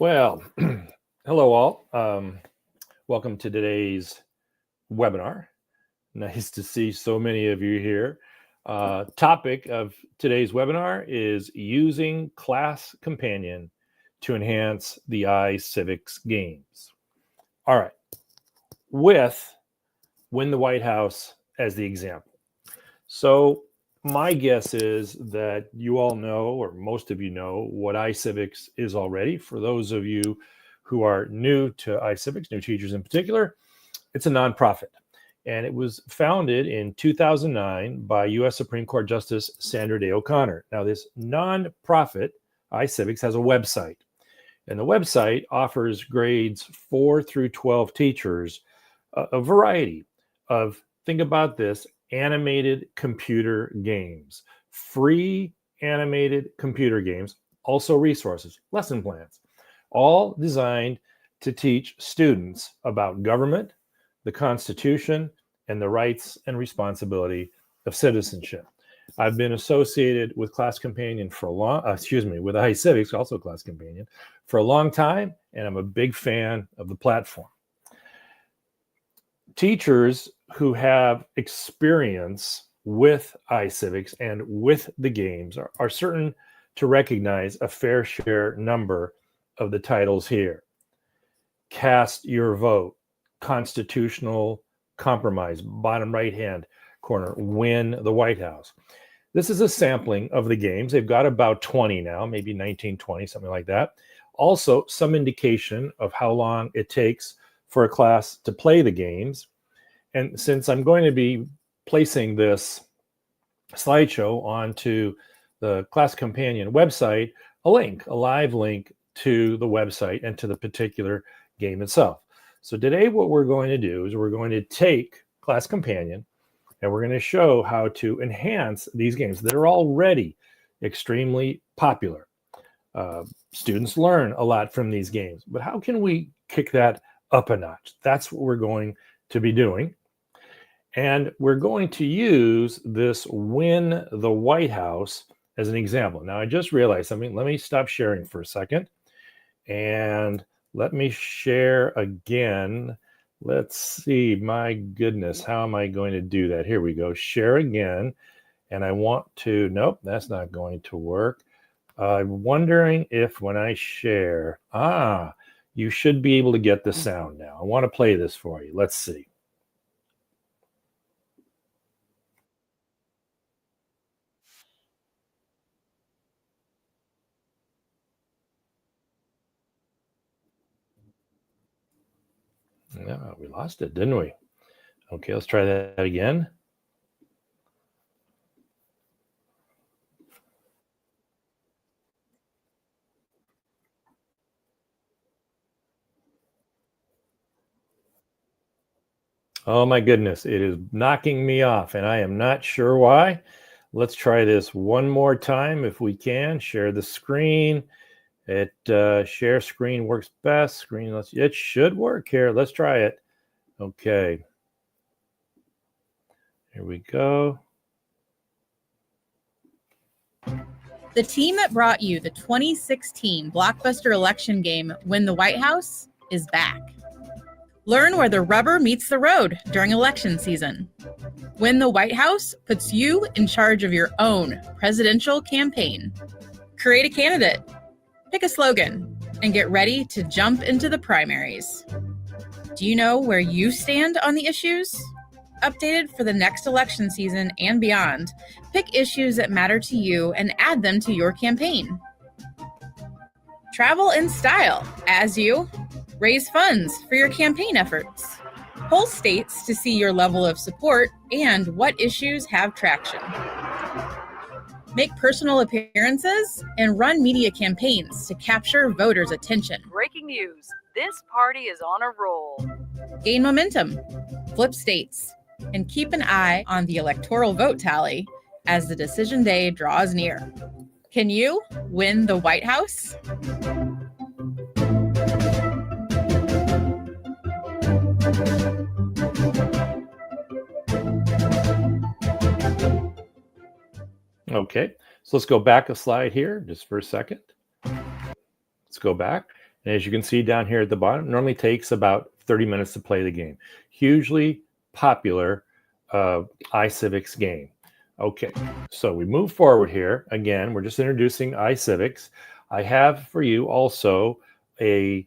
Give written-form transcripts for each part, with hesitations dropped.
Well, hello all. Welcome to today's webinar. Nice to see so many of you here. Topic of today's webinar is using Class Companion to enhance the iCivics games. All right, with Win the White House as the example. So my guess is that you all know, or most of you know, what iCivics is already. For those of you who are new to iCivics, new teachers in particular, it's a nonprofit. And it was founded in 2009 by U.S. Supreme Court Justice Sandra Day O'Connor. Now, this nonprofit, iCivics, has a website. And the website offers grades 4 through 12 teachers a variety of, think about this, animated computer games, free animated computer games, also resources, lesson plans, all designed to teach students about government, the Constitution, and the rights and responsibility of citizenship. I've been associated with Class Companion for a long, with iCivics, also Class Companion, for a long time, and I'm a big fan of the platform. Teachers who have experience with iCivics and with the games are certain to recognize a fair share number of the titles here. Cast Your Vote, Constitutional Compromise, bottom right-hand corner, Win the White House. This is a sampling of the games. They've got about 20 now, maybe 19, 20, something like that. Also, some indication of how long it takes for a class to play the games. And since I'm going to be placing this slideshow onto the Class Companion website, a live link to the website and to the particular game itself. So today what we're going to do is we're going to take Class Companion and we're going to show how to enhance these games that are already extremely popular. Students learn a lot from these games, but how can we kick that up a notch? That's what we're going to be doing. And we're going to use this Win the White House as an example. Now, I just realized something. Let me stop sharing for a second. And let me share again. Let's see. My goodness, how am I going to do that? Here we go. Share again. And I want to, nope, that's not going to work. I'm wondering if when I share, you should be able to get the sound now. I want to play this for you. Let's see. Yeah, we lost it, didn't we? Okay, let's try that again. Oh my goodness, it is knocking me off and I am not sure why. Let's try this one more time if we can. Share the screen. Share screen works best. It should work here. Let's try it. Okay. Here we go. The team that brought you the 2016 blockbuster election game Win the White House is back. Learn where the rubber meets the road during election season. Win the White House puts you in charge of your own presidential campaign. Create a candidate, pick a slogan, and get ready to jump into the primaries. Do you know where you stand on the issues? Updated for the next election season and beyond, pick issues that matter to you and add them to your campaign. Travel in style as you raise funds for your campaign efforts. Poll states to see your level of support and what issues have traction. Make personal appearances and run media campaigns to capture voters' attention. Breaking news, this party is on a roll. Gain momentum, flip states, and keep an eye on the electoral vote tally as the decision day draws near. Can you win the White House? Okay, so let's go back a slide here just for a second. Let's go back. And as you can see down here at the bottom, it normally takes about 30 minutes to play the game. Hugely popular iCivics game. Okay, so we move forward here. Again, we're just introducing iCivics. I have for you also a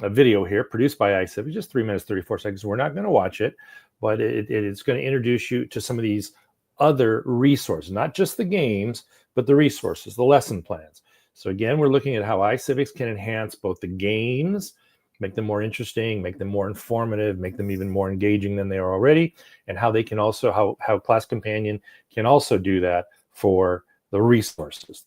video here produced by iCivics, just 3 minutes, 34 seconds. We're not going to watch it, but it is going to introduce you to some of these other resources, not just the games, but the resources, the lesson plans. So again, we're looking at how iCivics can enhance both the games, make them more interesting, make them more informative, make them even more engaging than they are already, and how they can also, how Class Companion can also do that for the resources.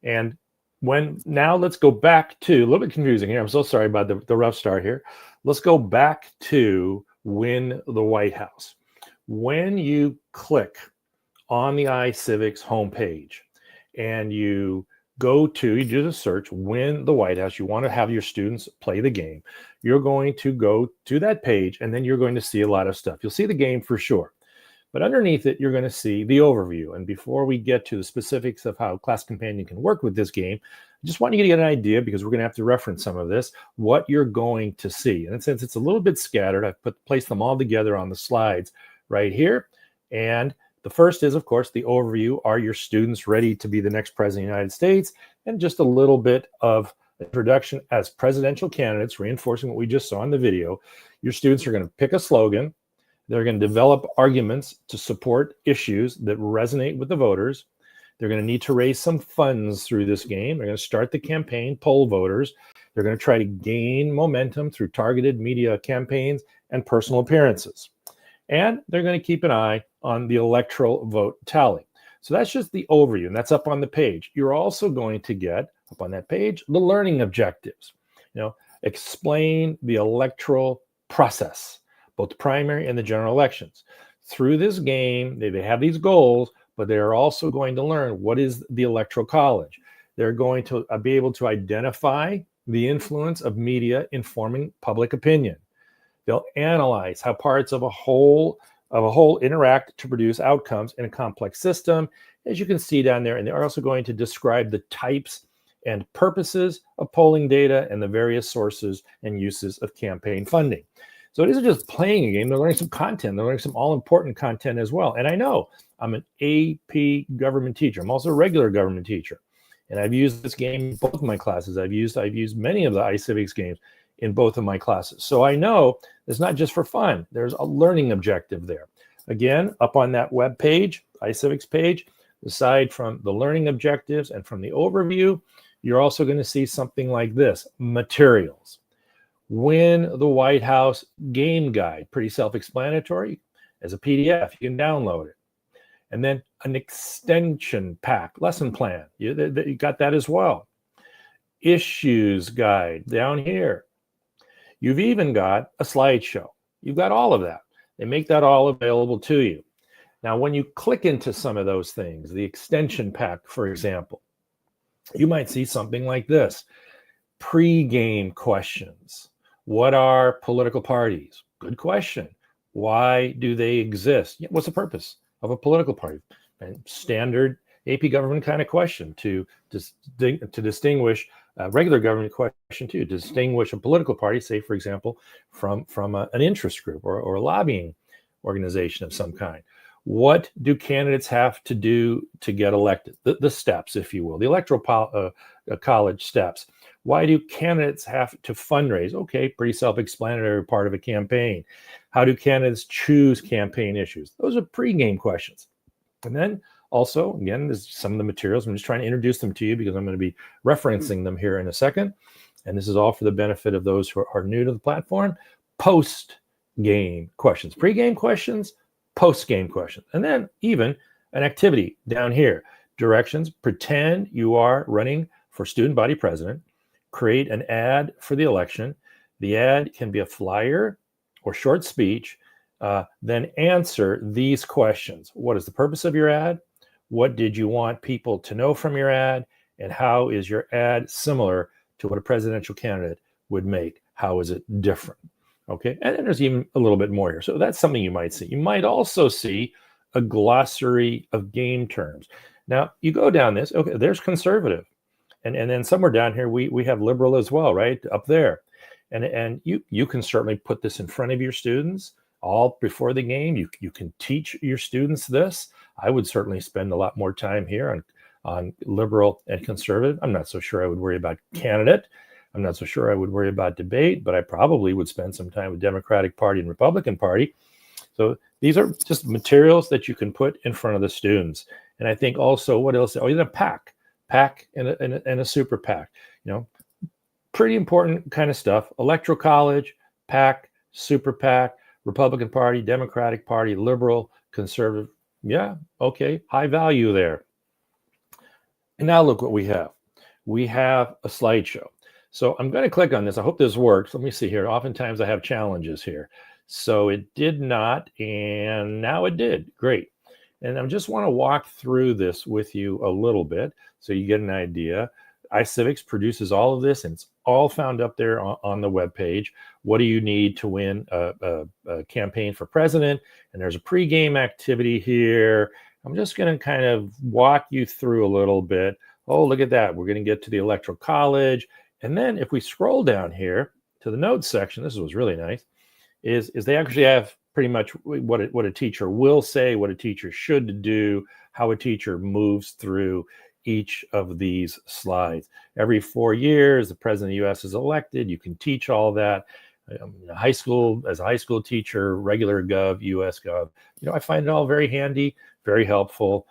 And now let's go back to, a little bit confusing here, I'm so sorry about the rough start here. Let's go back to Win the White House. When you click on the iCivics homepage and you you do the search, Win the White House, you want to have your students play the game, you're going to go to that page, and then you're going to see a lot of stuff. You'll see the game for sure, but underneath it, you're going to see the overview. And before we get to the specifics of how Class Companion can work with this game, I just want you to get an idea, because we're going to have to reference some of this, what you're going to see. And since it's a little bit scattered, I've placed them all together on the slides right here. And the first is, of course, the overview. Are your students ready to be the next president of the United States? And just a little bit of introduction as presidential candidates, reinforcing what we just saw in the video. Your students are going to pick a slogan. They're going to develop arguments to support issues that resonate with the voters. They're going to need to raise some funds through this game. They're going to start the campaign, poll voters. They're going to try to gain momentum through targeted media campaigns and personal appearances. And they're going to keep an eye on the electoral vote tally. So that's just the overview, and that's up on the page. You're also going to get, up on that page, the learning objectives. Explain the electoral process, both the primary and the general elections. Through this game, they have these goals, but they are also going to learn what is the Electoral College. They're going to be able to identify the influence of media informing public opinion. They'll analyze how parts of a whole interact to produce outcomes in a complex system, as you can see down there. And they're also going to describe the types and purposes of polling data and the various sources and uses of campaign funding. So it isn't just playing a game, they're learning some content. They're learning some all-important content as well. And I know I'm an AP government teacher. I'm also a regular government teacher. And I've used this game in both of my classes. I've used many of the iCivics games in both of my classes. So I know it's not just for fun. There's a learning objective there. Again, up on that web page, iCivics page, aside from the learning objectives and from the overview, you're also going to see something like this, materials. Win the White House game guide, pretty self-explanatory. As a PDF, you can download it. And then an extension pack, lesson plan. You got that as well. Issues guide down here. You've even got a slideshow. You've got all of that. They make that all available to you. Now, when you click into some of those things, the extension pack, for example, you might see something like this. Pre-game questions. What are political parties? Good question. Why do they exist? What's the purpose of a political party? And standard AP government kind of question to distinguish regular government question too, to distinguish a political party, say, for example, from an interest group or a lobbying organization of some kind. What do candidates have to do to get elected? The steps, if you will, the electoral college steps. Why do candidates have to fundraise? Okay, pretty self-explanatory part of a campaign. How do candidates choose campaign issues? Those are pre-game questions. And then also, again, there's some of the materials. I'm just trying to introduce them to you because I'm going to be referencing them here in a second. And this is all for the benefit of those who are new to the platform. Post-game questions, pre-game questions, post-game questions, and then even an activity down here. Directions: pretend you are running for student body president. Create an ad for the election. The ad can be a flyer or short speech. Then answer these questions. What is the purpose of your ad? What did you want people to know from your ad? And how is your ad similar to what a presidential candidate would make? How is it different? Okay, and then there's even a little bit more here. So that's something you might see. You might also see a glossary of game terms. Now, you go down this, okay, there's conservative. And then somewhere down here, we have liberal as well, right? Up there. And you can certainly put this in front of your students all before the game. You can teach your students this. I would certainly spend a lot more time here on liberal and conservative. I'm not so sure I would worry about candidate. I'm not so sure I would worry about debate, but I probably would spend some time with Democratic Party and Republican Party. So these are just materials that you can put in front of the students. And I think also, what else? Oh, a PAC and a super PAC. Pretty important kind of stuff. Electoral college, PAC, super PAC, Republican Party, Democratic Party, liberal, conservative. Yeah, okay, high value there. And now look what we have. We have a slideshow. So I'm going to click on this. I hope this works. Let me see here. Oftentimes I have challenges here. So it did not, and now it did. Great. And I just want to walk through this with you a little bit so you get an idea. iCivics produces all of this, and it's all found up there on the webpage. What do you need to win a campaign for president? And there's a pregame activity here. I'm just going to kind of walk you through a little bit. Oh, look at that. We're going to get to the Electoral College. And then if we scroll down here to the notes section, this was really nice, is they actually have pretty much what a teacher will say, what a teacher should do, how a teacher moves through each of these slides. Every 4 years, the president of the U.S. is elected. You can teach all that. High school, as a high school teacher, regular Gov, U.S. Gov. I find it all very handy, very helpful.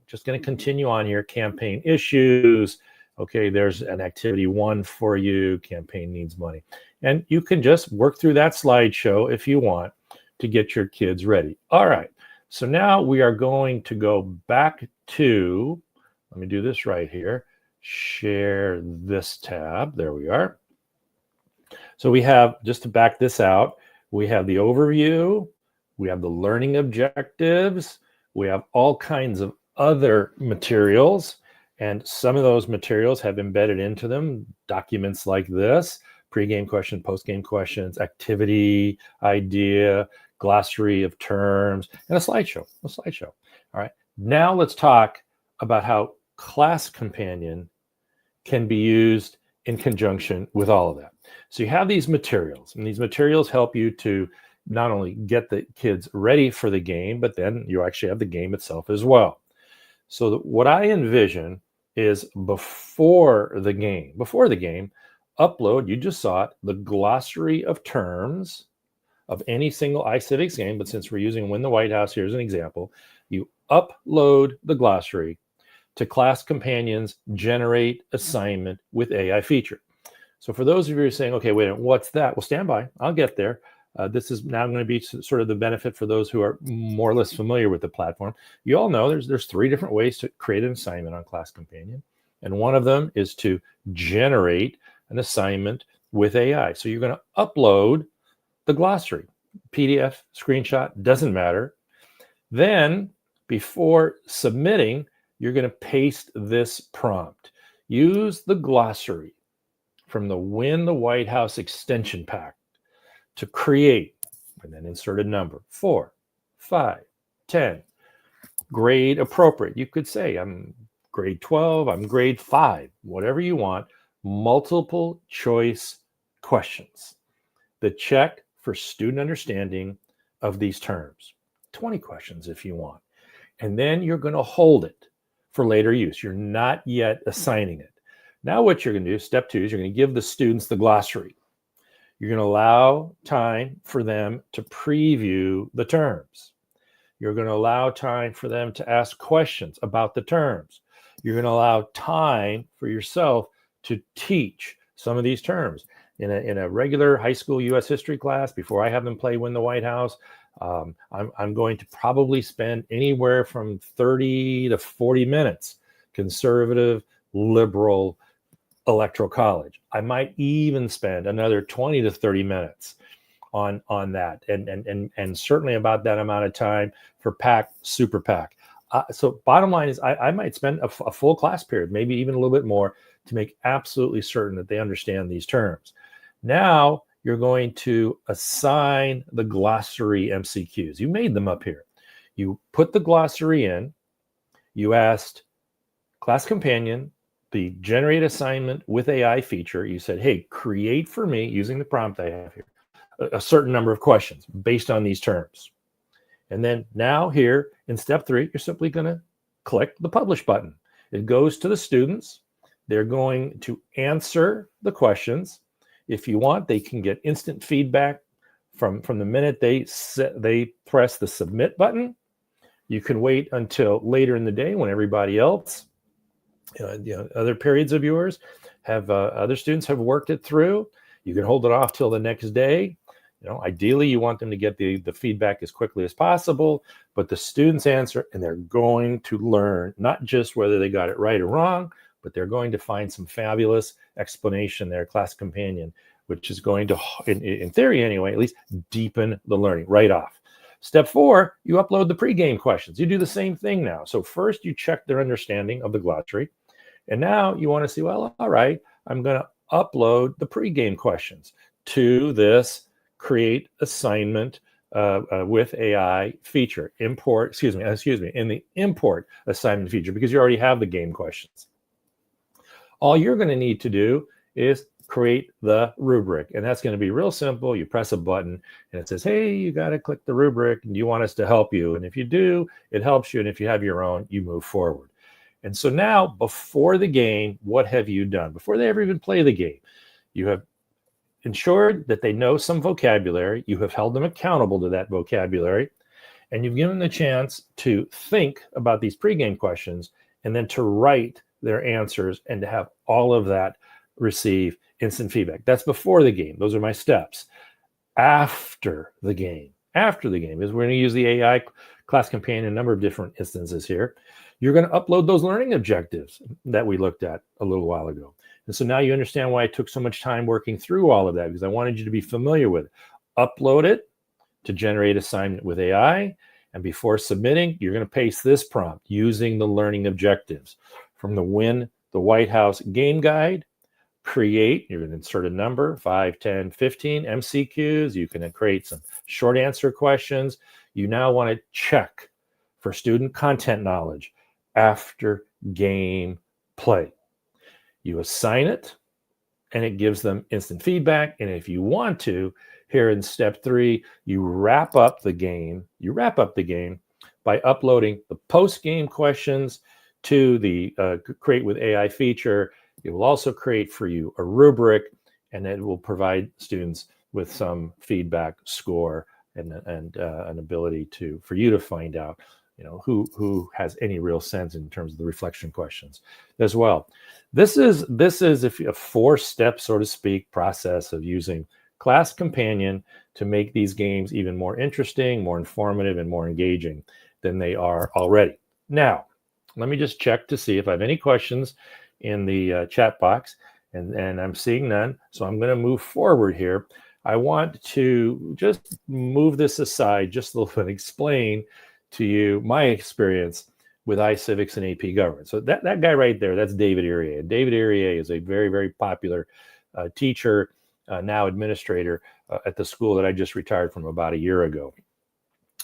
Just going to continue on here. Campaign issues. Okay, there's an activity 1 for you. Campaign needs money. And you can just work through that slideshow if you want to get your kids ready. All right, so now we are going to go back to, let me do this right here, share this tab. There we are. So we have, just to back this out, we have the overview, we have the learning objectives, we have all kinds of other materials, and some of those materials have embedded into them documents like this: pre-game question, post-game questions, activity, idea, glossary of terms, and a slideshow. All right, now let's talk about how Class Companion can be used in conjunction with all of that. So you have these materials, and these materials help you to not only get the kids ready for the game, but then you actually have the game itself as well. So what I envision is before the game, upload, you just saw it, the glossary of terms of any single iCivics game, but since we're using Win the White House here as an example, you upload the glossary to Class Companion's Generate Assignment with AI feature. So for those of you who are saying, okay, wait a minute, what's that? Well, stand by, I'll get there. This is now going to be sort of the benefit for those who are more or less familiar with the platform. You all know there's 3 different ways to create an assignment on Class Companion. And one of them is to generate an assignment with AI. So you're going to upload the glossary, PDF, screenshot, doesn't matter. Then before submitting, you're going to paste this prompt. Use the glossary from the Win the White House extension pack to create, and then insert a number, 4, 5, 10, grade appropriate. You could say, I'm grade 12, I'm grade 5, whatever you want, multiple choice questions that check for student understanding of these terms. 20 questions if you want. And then you're going to hold it for later use. You're not yet assigning it. Now what you're going to do, step 2, is you're going to give the students the glossary. You're going to allow time for them to preview the terms. You're going to allow time for them to ask questions about the terms. You're going to allow time for yourself to teach some of these terms. In a regular high school U.S. history class, before I have them play Win the White House, I'm going to probably spend anywhere from 30 to 40 minutes, conservative, liberal, electoral college. I might even spend another 20 to 30 minutes on that, and certainly about that amount of time for PAC, super PAC. So bottom line is I might spend a full class period, maybe even a little bit more, to make absolutely certain that they understand these terms. Now you're going to assign the glossary MCQs. You made them up here. You put the glossary in. You asked Class Companion the generate assignment with AI feature, you said, hey, create for me, using the prompt I have here, a certain number of questions based on these terms. And then now here in step 3, you're simply going to click the publish button. It goes to the students. They're going to answer the questions. If you want, they can get instant feedback from the minute they press the submit button. You can wait until later in the day when everybody else, other periods of yours have other students have worked it through. You can hold it off till the next day. Ideally, you want them to get the feedback as quickly as possible, but the students answer and they're going to learn not just whether they got it right or wrong, but they're going to find some fabulous explanation there, class companion, which is going to, in theory anyway, at least deepen the learning right off. Step 4, you upload the pregame questions. You do the same thing now. So first you check their understanding of the glossary. And now you want to see, well, all right, I'm going to upload the pregame questions to this create assignment with AI feature. In the import assignment feature, because you already have the game questions. All you're going to need to do is create the rubric, and that's going to be real simple. You press a button and it says, hey, you got to click the rubric, and do you want us to help you? And if you do, it helps you. And if you have your own, you move forward. And so now, before the game, what have you done? Before they ever even play the game, you have ensured that they know some vocabulary. You have held them accountable to that vocabulary, and you've given them the chance to think about these pregame questions and then to write their answers and to have all of that receive instant feedback. That's before the game. Those are my steps. After the game is we're going to use the AI class companion in a number of different instances here. You're going to upload those learning objectives that we looked at a little while ago. And so now you understand why I took so much time working through all of that, because I wanted you to be familiar with it. Upload it to generate assignment with AI. And before submitting, you're going to paste this prompt using the learning objectives from the Win the White House game guide. Create, you're going to insert a number, 5, 10, 15 MCQs. You can create some short answer questions. You now want to check for student content knowledge after game play. You assign it, and it gives them instant feedback. And if you want to, here in step 3, you wrap up the game by uploading the post-game questions to the Create with AI feature. It will also create for you a rubric, and it will provide students with some feedback score and an ability for you to find out who has any real sense in terms of the reflection questions as well. This is a 4-step, so to speak, process of using Class Companion to make these games even more interesting, more informative, and more engaging than they are already. Now, let me just check to see if I have any questions in the chat box, and I'm seeing none. So I'm going to move forward here. I want to just move this aside just a little bit and explain to you my experience with iCivics and AP Government. So that guy right there, that's David Irier. David Irier is a very, very popular teacher, now administrator at the school that I just retired from about a year ago.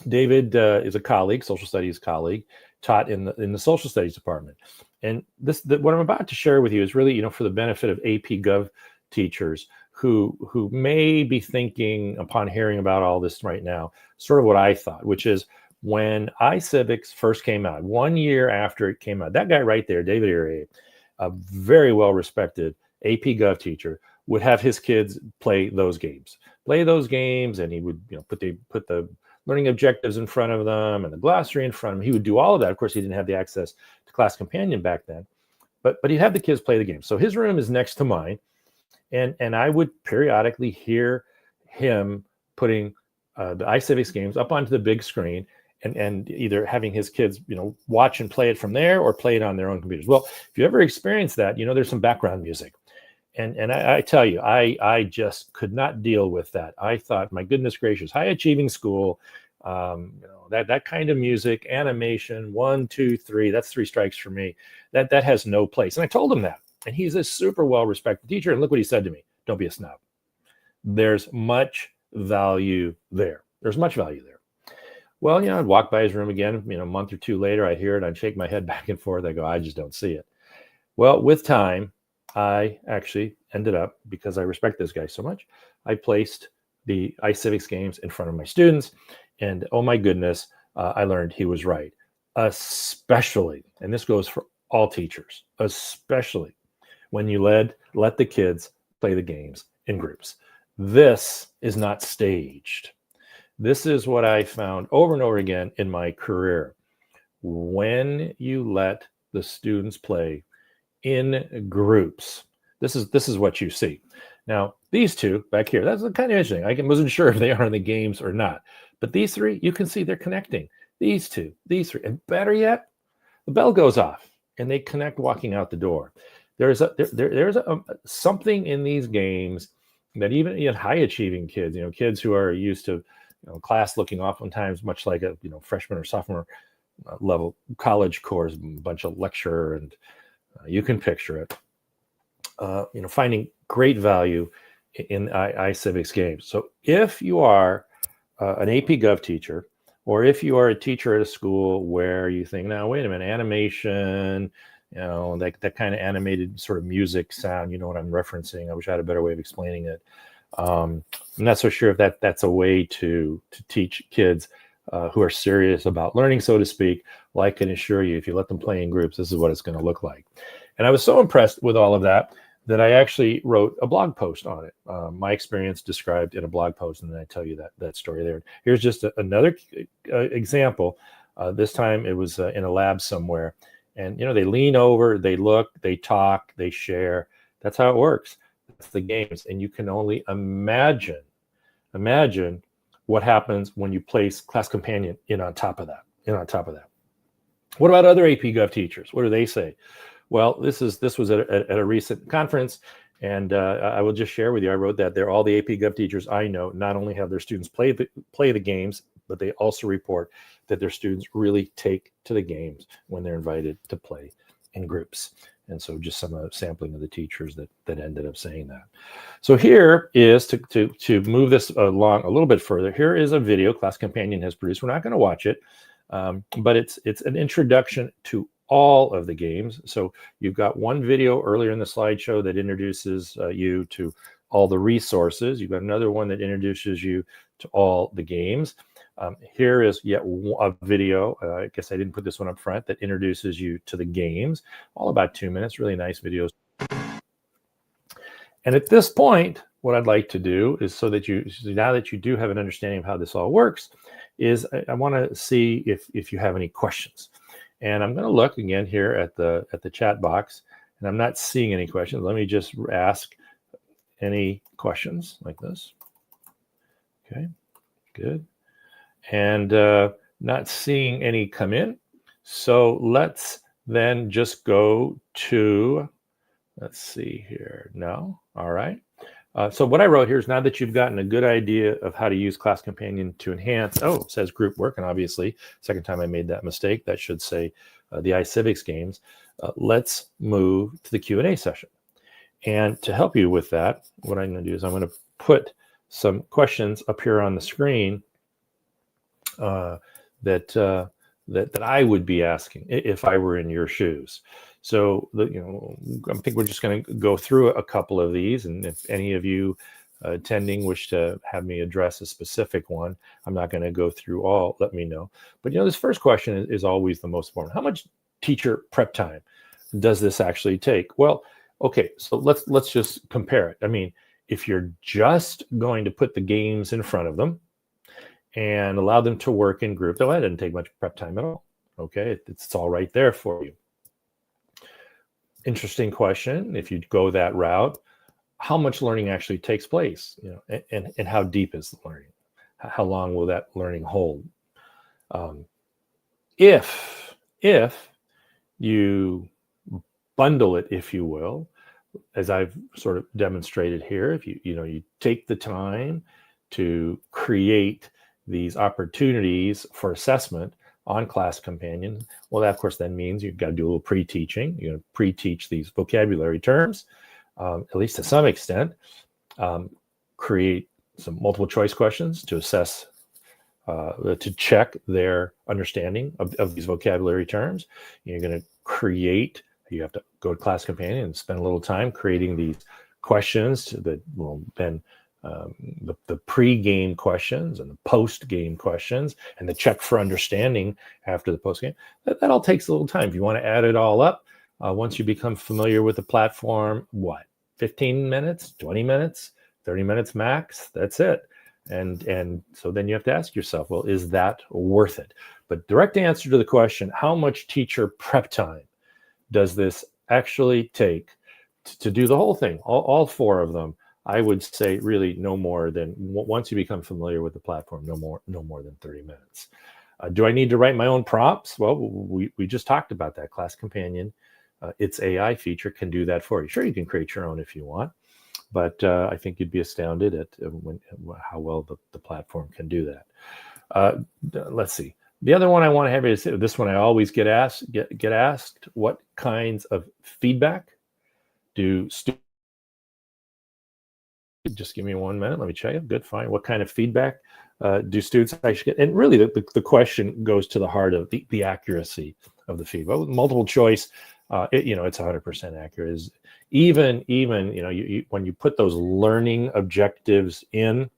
David is a colleague, social studies colleague, taught in the social studies department. And what I'm about to share with you is really, for the benefit of AP Gov teachers who may be thinking, upon hearing about all this right now, sort of what I thought, which is when iCivics first came out, 1 year after it came out, that guy right there, David Irier, a very well-respected AP Gov teacher, would have his kids play those games, and he would, put the learning objectives in front of them and the glossary in front of him. He would do all of that. Of course, he didn't have the access to Class Companion back then, but he'd have the kids play the game. So his room is next to mine, and I would periodically hear him putting the iCivics games up onto the big screen, and either having his kids, watch and play it from there or play it on their own computers. Well, if you ever experienced that, there's some background music. And I tell you, I just could not deal with that. I thought, my goodness gracious, high achieving school, that kind of music, animation, 1, 2, 3, that's 3 strikes for me. That has no place. And I told him that. And he's a super well-respected teacher. And look what he said to me. Don't be a snob. There's much value there. Well, I'd walk by his room again, a month or two later, I hear it, I'd shake my head back and forth. I go, I just don't see it. Well, with time, I actually ended up, because I respect this guy so much, I placed the iCivics games in front of my students, and oh my goodness, I learned he was right. Especially, and this goes for all teachers, especially when you let the kids play the games in groups. This is not staged. This is what I found over and over again in my career. When you let the students play in groups, this is what you see. Now, these two back here, that's kind of interesting. I wasn't sure if they are in the games or not, but these three, you can see they're connecting. These two, these three, and better yet, the bell goes off and they connect walking out the door. There's something in these games that even high achieving kids, kids who are used to class looking oftentimes much like a freshman or sophomore level college course, a bunch of lecture, and you can picture it. Finding great value in iCivics games. So if you are an AP Gov teacher, or if you are a teacher at a school where you think, now wait a minute, animation, that kind of animated sort of music sound, you know what I'm referencing. I wish I had a better way of explaining it. I'm not so sure if that's a way to teach kids who are serious about learning, so to speak. Well, I can assure you, if you let them play in groups, this is what it's going to look like. And I was so impressed with all of that I actually wrote a blog post on it. My experience described in a blog post, and then I tell you that story there. Here's just another example. This time it was in a lab somewhere, and they lean over, they look, they talk, they share. That's how it works. That's the games, and you can only imagine what happens when you place Class Companion in on top of that. What about other AP Gov teachers? What do they say? Well, this was at a recent conference, and I will just share with you. I wrote that all the AP Gov teachers I know not only have their students play the games, but they also report that their students really take to the games when they're invited to play in groups. And so, just some sampling of the teachers that ended up saying that. So here is to move this along a little bit further. Here is a video Class Companion has produced. We're not going to watch it, but it's an introduction to all of the games. So you've got one video earlier in the slideshow that introduces you to all the resources. You've got another one that introduces you to all the games. Here is yet a video, I guess I didn't put this one up front, that introduces you to the games, all about 2 minutes, really nice videos. And at this point, what I'd like to do is, so now that you do have an understanding of how this all works, is I want to see if you have any questions. And I'm going to look again here at the chat box, and I'm not seeing any questions. Let me just ask any questions like this. Okay, good. And not seeing any come in. So let's then just go to, let's see here. No, all right. So what I wrote here is, now that you've gotten a good idea of how to use Class Companion to enhance, it says group work, and obviously, second time I made that mistake, that should say the iCivics games. Let's move to the Q&A session. And to help you with that, what I'm going to do is I'm going to put some questions up here on the screen that I would be asking if I were in your shoes. So, I think we're just going to go through a couple of these, and if any of you attending wish to have me address a specific one, I'm not going to go through all. Let me know. But this first question is always the most important. How much teacher prep time does this actually take? Well, okay, so let's just compare it. I mean, if you're just going to put the games in front of them and allow them to work in group, that doesn't take much prep time at all. Okay, it's all right there for you. Interesting question. If you go that route, how much learning actually takes place, and how deep is the learning? How long will that learning hold? If you bundle it, if you will, as I've sort of demonstrated here, if you take the time to create these opportunities for assessment on Class Companion, well, that of course then means you've got to do a little pre-teaching. You're going to pre-teach these vocabulary terms, at least to some extent. Create some multiple choice questions to assess, to check their understanding of these vocabulary terms. You're going to you have to go to Class Companion and spend a little time creating these questions that will then the pre-game questions and the post-game questions and the check for understanding after the post-game. That all takes a little time. If you want to add it all up, once you become familiar with the platform, 15 minutes, 20 minutes, 30 minutes max, that's it. And so then you have to ask yourself, well, is that worth it? But direct answer to the question, how much teacher prep time does this actually take to do the whole thing, all 4 of them? I would say really no more than, once you become familiar with the platform, no more than 30 minutes. Do I need to write my own prompts? Well, we just talked about that. Class Companion, its AI feature can do that for you. Sure, you can create your own if you want, but I think you'd be astounded at how well the platform can do that. Let's see. The other one I want to have is this one. I always get asked, what kinds of feedback do students? Just give me 1 minute. Let me check it. Good, fine. What kind of feedback do students actually get? And really, the question goes to the heart of the accuracy of the feedback. With multiple choice, it's 100% accurate. Even when you put those learning objectives in,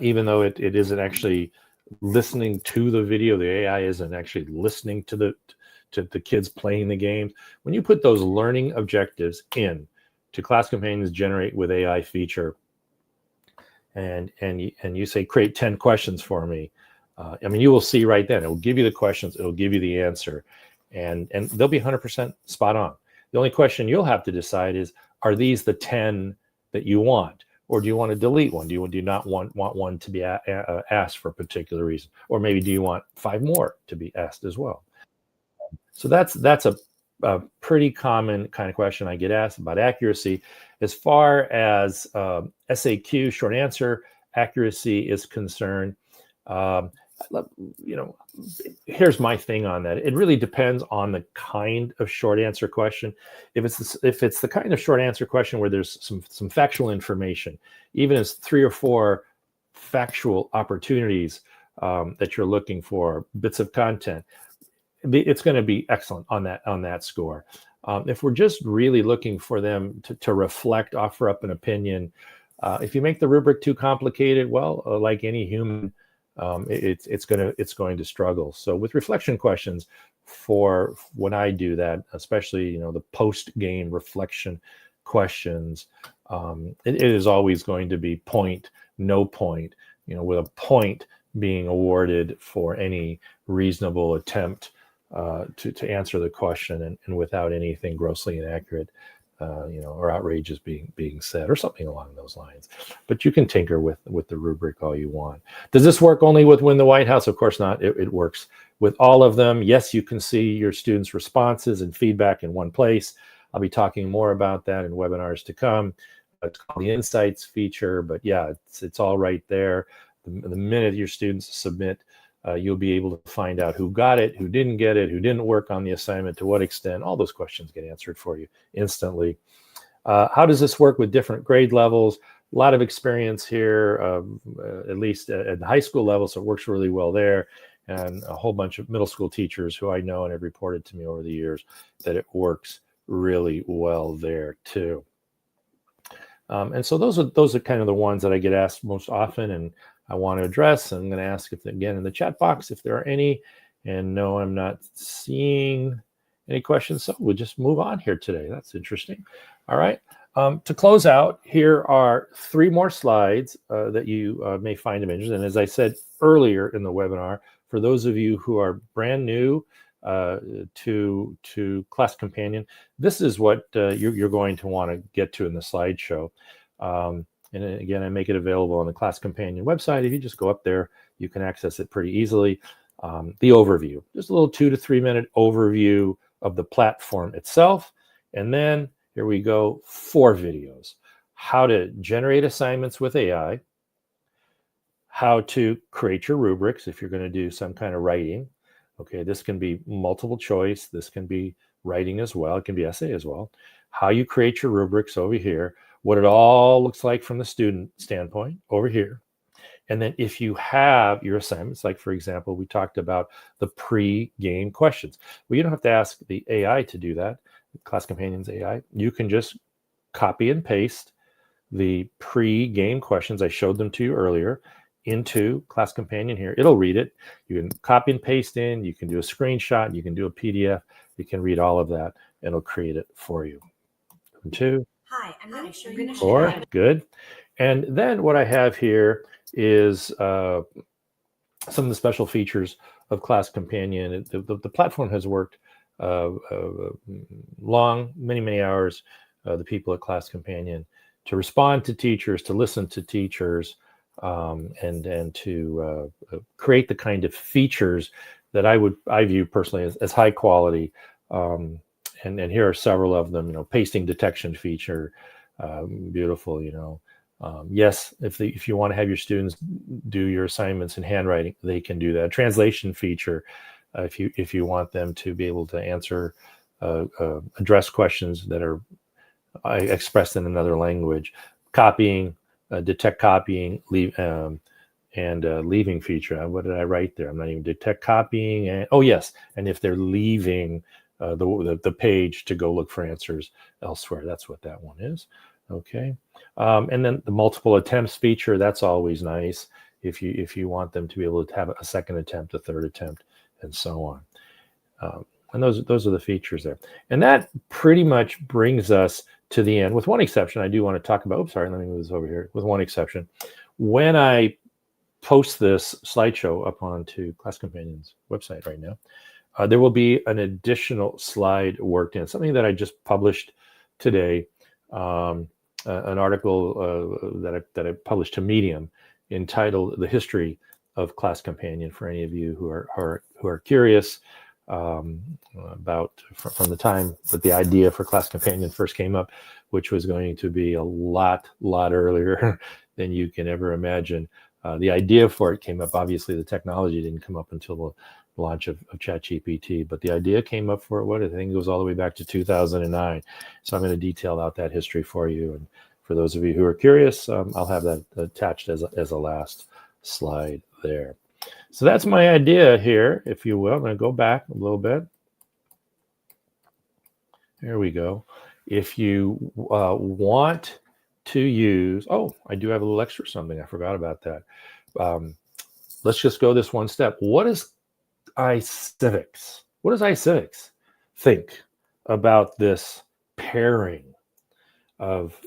even though it isn't actually listening to the video, the AI isn't actually listening to the kids playing the games. When you put those learning objectives in to Class Companions Generate with AI feature, and you say create 10 questions for me, you will see right then, it will give you the questions, it will give you the answer, and they'll be 100% spot on. The only question you'll have to decide is, are these the 10 that you want? Or do you want to delete one? Do you not want one to be asked for a particular reason? Or maybe do you want 5 more to be asked as well? So that's a pretty common kind of question I get asked about accuracy. As far as SAQ, short answer accuracy, is concerned, here's my thing on that. It really depends on the kind of short answer question. If it's the kind of short answer question where there's some factual information, even as 3 or 4 factual opportunities that you're looking for, bits of content, it's going to be excellent on that score. If we're just really looking for them to reflect, offer up an opinion, if you make the rubric too complicated, well, like any human, it's going to struggle. So with reflection questions, for when I do that, especially the post-game reflection questions, it is always going to be point, no point, with a point being awarded for any reasonable attempt to answer the question, and without anything grossly inaccurate or outrageous being said, or something along those lines. But you can tinker with the rubric all you want. Does this work only with Win the White House? Of course not. It works with all of them. Yes, you can see your students' responses and feedback in one place. I'll be talking more about that in webinars to come. It's called the Insights feature, but yeah, it's all right there. The minute your students submit, you'll be able to find out who got it, who didn't get it, who didn't work on the assignment, to what extent. All those questions get answered for you instantly. How does this work with different grade levels? A lot of experience here, at least at the high school level, so it works really well there. And a whole bunch of middle school teachers who I know and have reported to me over the years that it works really well there too. And so those are kind of the ones that I get asked most often, and I want to address. I'm going to ask, again in the chat box, if there are any. And no, I'm not seeing any questions, so we'll just move on here today. That's interesting. All right. To close out, here are 3 more slides that you may find of interest. And as I said earlier in the webinar, for those of you who are brand new to Class Companion, this is what you're going to want to get to in the slideshow. And again, I make it available on the Class Companion website. If you just go up there, you can access it pretty easily. The overview, just a little 2 to 3 minute overview of the platform itself. And then here we go, 4 videos. How to generate assignments with AI, how to create your rubrics if you're going to do some kind of writing. Okay, this can be multiple choice. This can be writing as well. It can be essay as well. How you create your rubrics over here. What it all looks like from the student standpoint over here. And then if you have your assignments, like for example, we talked about the pre-game questions. Well, you don't have to ask the AI to do that. Class Companion's AI, you can just copy and paste the pre-game questions. I showed them to you earlier into Class Companion here. It'll read it. You can copy and paste in, you can do a screenshot, you can do a PDF, you can read all of that. It'll create it for you. 2. Hi, I'm going to show you 4. Good. And then what I have here is some of the special features of Class Companion. The platform has worked long, many hours, the people at Class Companion, to respond to teachers, to listen to teachers, and to create the kind of features that I view personally as high quality. And here are several of them. Pasting detection feature, beautiful. Yes, if you want to have your students do your assignments in handwriting, they can do that. Translation feature, if you want them to be able to answer, address questions that are expressed in another language. Copying, detect copying, leaving feature. What did I write there? I'm not even detect copying. And yes, and if they're leaving the page to go look for answers elsewhere, that's what that one is. Okay, and then the multiple attempts feature, that's always nice if you want them to be able to have a second attempt, a third attempt, and so on. And those are the features there. And that pretty much brings us to the end, with one exception. I do want to talk about, oops, sorry, let me move this over here. With one exception, when I post this slideshow up onto Class Companion's website right now, there will be an additional slide worked in, something that I just published today, an article that I published to Medium entitled "The History of Class Companion," for any of you who are curious about from the time that the idea for Class Companion first came up, which was going to be a lot earlier than you can ever imagine. The idea for it came up. Obviously, the technology didn't come up until the launch of ChatGPT, but the idea came up for I think it goes all the way back to 2009. So I'm going to detail out that history for you. And for those of you who are curious, I'll have that attached as a last slide there. So that's my idea here, if you will. I'm going to go back a little bit. There we go. If you want to use, I do have a little extra something. I forgot about that. Let's just go this one step. What is iCivics? What does iCivics think about this pairing of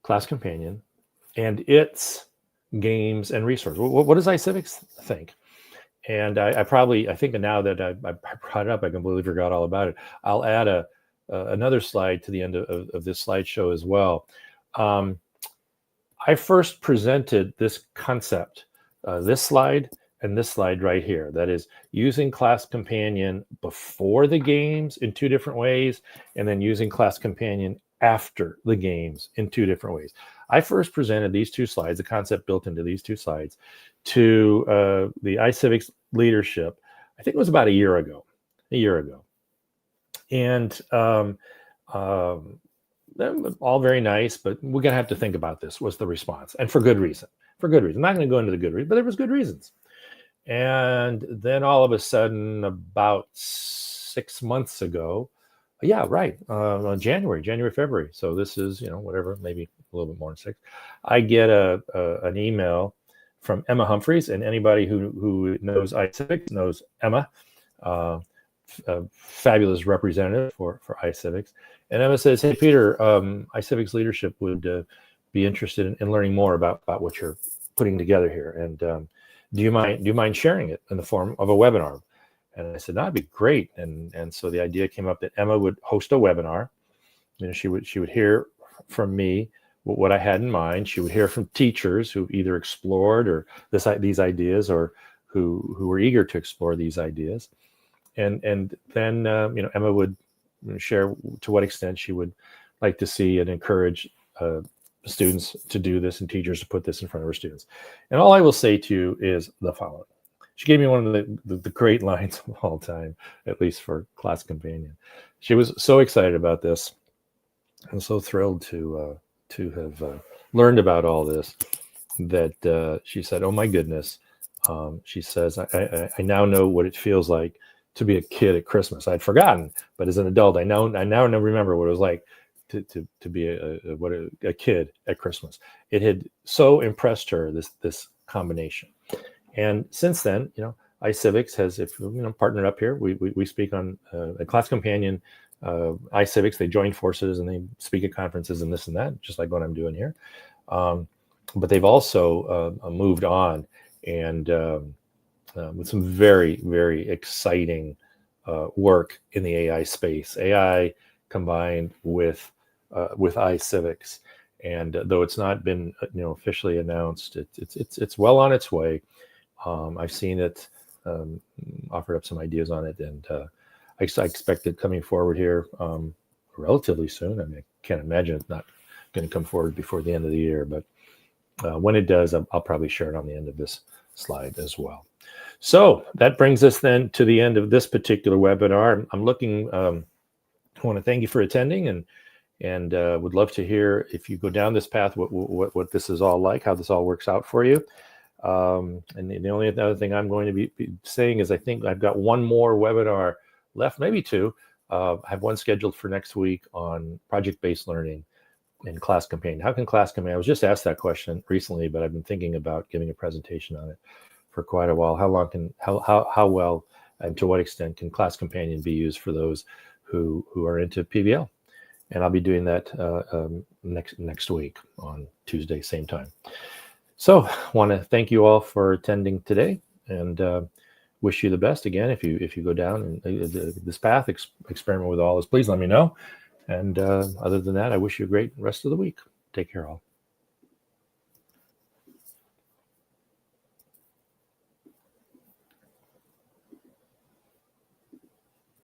Class Companion and its games and resources? What does iCivics think? And I think now that I brought it up, I completely forgot all about it. I'll add another slide to the end of this slideshow as well. I first presented this concept, this slide and this slide right here, that is using Class Companion before the games in two different ways, and then using Class Companion after the games in two different ways. I first presented these two slides, the concept built into these two slides, to the iCivics leadership. I think it was about a year ago. And all very nice, but we're going to have to think about this, was the response. And for good reason. I'm not going to go into the good reason, but there was good reasons. And then all of a sudden, about 6 months ago, January, February. So this is, whatever, maybe a little bit more than 6. I get an email from Emma Humphreys, and anybody who knows iCivics knows Emma, a fabulous representative for iCivics. And Emma says, "Hey, Peter, iCivics leadership would be interested in learning more about what you're putting together here. And do you mind sharing it in the form of a webinar?" And I said, "That'd be great." And so the idea came up that Emma would host a webinar. She would hear from me what I had in mind. She would hear from teachers who either explored or these ideas, or who were eager to explore these ideas. And then Emma would share to what extent she would like to see and encourage students to do this, and teachers to put this in front of her students. And all I will say to you is the following. She gave me one of the great lines of all time, at least for Class Companion. She was so excited about this and so thrilled to have learned about all this that she said, "Oh my goodness," she says, I now know what it feels like to be a kid at Christmas. I'd forgotten, but as an adult, I now remember what it was like to be a kid at Christmas. It had so impressed her, this combination. And since then, iCivics has, partnered up here. We speak on a class companion, iCivics. They join forces and they speak at conferences and this and that, just like what I'm doing here. But they've also moved on and with some very, very exciting work in the AI space. AI combined with iCivics, and though it's not been officially announced, it's well on its way. I've seen it, offered up some ideas on it, and I expect it coming forward here relatively soon. I mean, I can't imagine it's not going to come forward before the end of the year, but when it does, I'll probably share it on the end of this slide as well. So that brings us then to the end of this particular webinar. I'm looking, I want to thank you for attending, and would love to hear, if you go down this path, what this is all like, how this all works out for you. And the only other thing I'm going to be saying is I think I've got one more webinar left, maybe two. I have one scheduled for next week on project-based learning and class companion. How can class companion? I was just asked that question recently, but I've been thinking about giving a presentation on it for quite a while. How well and to what extent can class companion be used for those who are into PBL? And I'll be doing that next week on Tuesday, same time. So want to thank you all for attending today, and wish you the best. Again, if you go down this path, experiment with all this, please let me know. And other than that, I wish you a great rest of the week. Take care all.